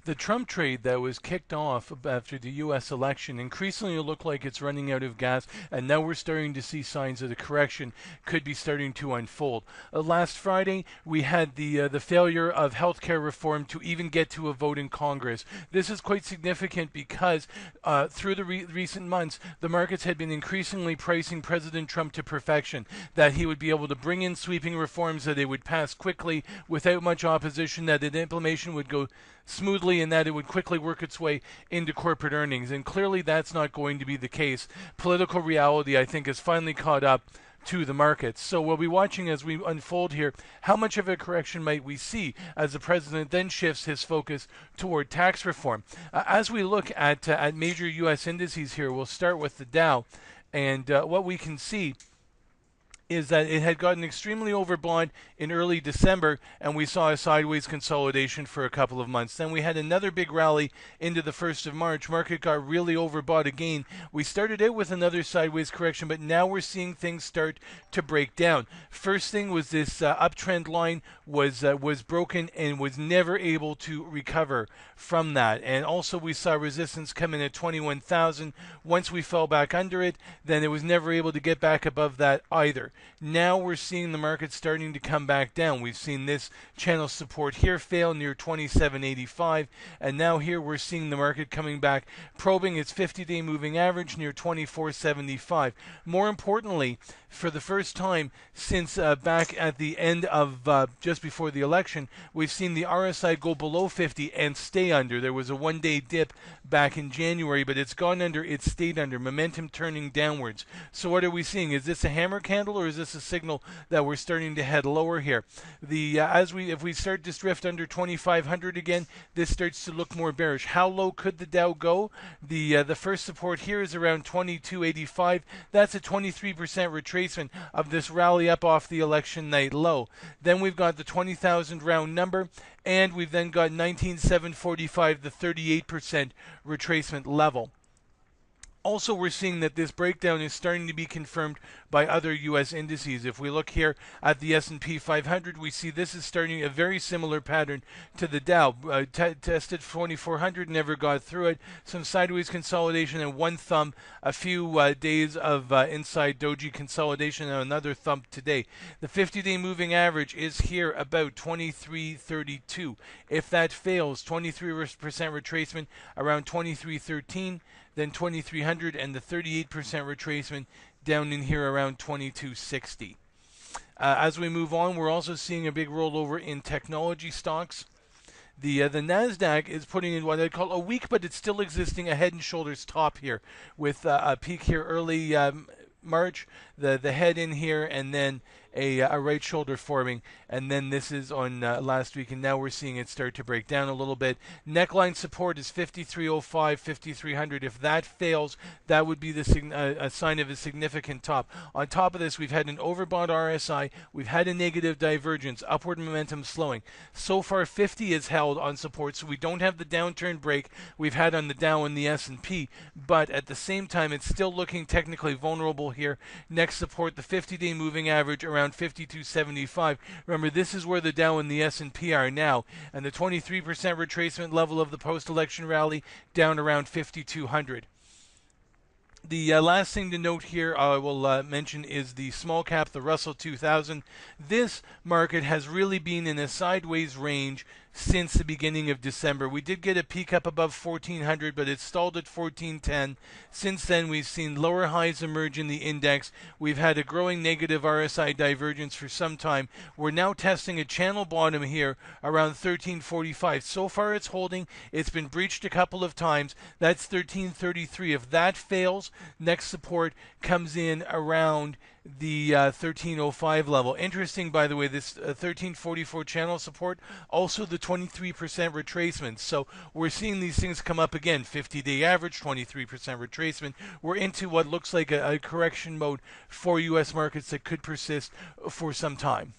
The Trump trade that was kicked off after the U.S. election increasingly looked like it's running out of gas, and now we're starting to see signs that a correction could be starting to unfold. Last Friday, we had the failure of healthcare reform to even get to a vote in Congress. This is quite significant because through the recent months, the markets had been increasingly pricing President Trump to perfection, that he would be able to bring in sweeping reforms, that they would pass quickly without much opposition, that the implementation would go smoothly, and that it would quickly work its way into corporate earnings. And clearly that's not going to be the case. Political reality, I think, has finally caught up to the markets. So we'll be watching as we unfold here how much of a correction might we see as the president then shifts his focus toward tax reform. As we look at major U.S. indices here, we'll start with the Dow, and what we can see is that it had gotten extremely overbought in early December, and we saw a sideways consolidation for a couple of months. Then we had another big rally into the 1st of March. Market got really overbought again. We started out with another sideways correction, but now we're seeing things start to break down. First thing was this uptrend line was broken and was never able to recover from that. And also we saw resistance come in at 21,000. Once we fell back under it, then it was never able to get back above that either. Now we're seeing the market starting to come back down. We've seen this channel support here fail near 27.85, and now here we're seeing the market coming back, probing its 50-day moving average near 24.75. More importantly, for the first time since back at the end of just before the election, we've seen the RSI go below 50 and stay under. There was a one-day dip back in January, but it's gone under, it's stayed under, momentum turning downwards. So what are we seeing? Is this a hammer candle, or is this a signal that we're starting to head lower here? If we start to drift under 2,500 again, this starts to look more bearish. How low could the Dow go? The first support here is around 22.85. That's a 23% retracement of this rally up off the election night low. Then we've got the 20,000 round number, and we've then got 19,745, the 38% retracement level. Also, we're seeing that this breakdown is starting to be confirmed by other U.S. indices. If we look here at the S&P 500, we see this is starting a very similar pattern to the Dow. Tested 2,400, never got through it. Some sideways consolidation and one thump. A few days of inside doji consolidation and another thump today. The 50-day moving average is here about 23.32. If that fails, 23% retracement around 23.13. Then 2,300, and the 38% retracement down in here around 2260. As we move on, we're also seeing a big rollover in technology stocks. The NASDAQ is putting in what I'd call a weak, but it's still existing, a head and shoulders top here, with a peak here early March, the head in here, and then a right shoulder forming, and then this is on last week, and now we're seeing it start to break down a little bit. Neckline support is 5305, 5300. If that fails, that would be a sign of a significant top. On top of this, we've had an overbought RSI, we've had a negative divergence, upward momentum slowing. So far, 50 is held on support, so we don't have the downturn break we've had on the Dow and the S&P, but at the same time, it's still looking technically vulnerable here. Next support, the 50-day moving average around 52.75. Remember, this is where the Dow and the S&P are now, and the 23% retracement level of the post-election rally down around 5,200. The last thing to note here I will mention is the small cap, the Russell 2000. This market has really been in a sideways range since the beginning of December. We did get a peak up above 1400, but it stalled at 1410. Since then, we've seen lower highs emerge in the index. We've had a growing negative RSI divergence for some time. We're now testing a channel bottom here around 1345. So far, it's holding. It's been breached a couple of times. That's 1333. If that fails, next support comes in around the 1305 level. Interesting, by the way, this 1344 channel support, also the 23% retracement. So we're seeing these things come up again. 50-day average, 23% retracement. We're into what looks like a correction mode for U.S. markets that could persist for some time.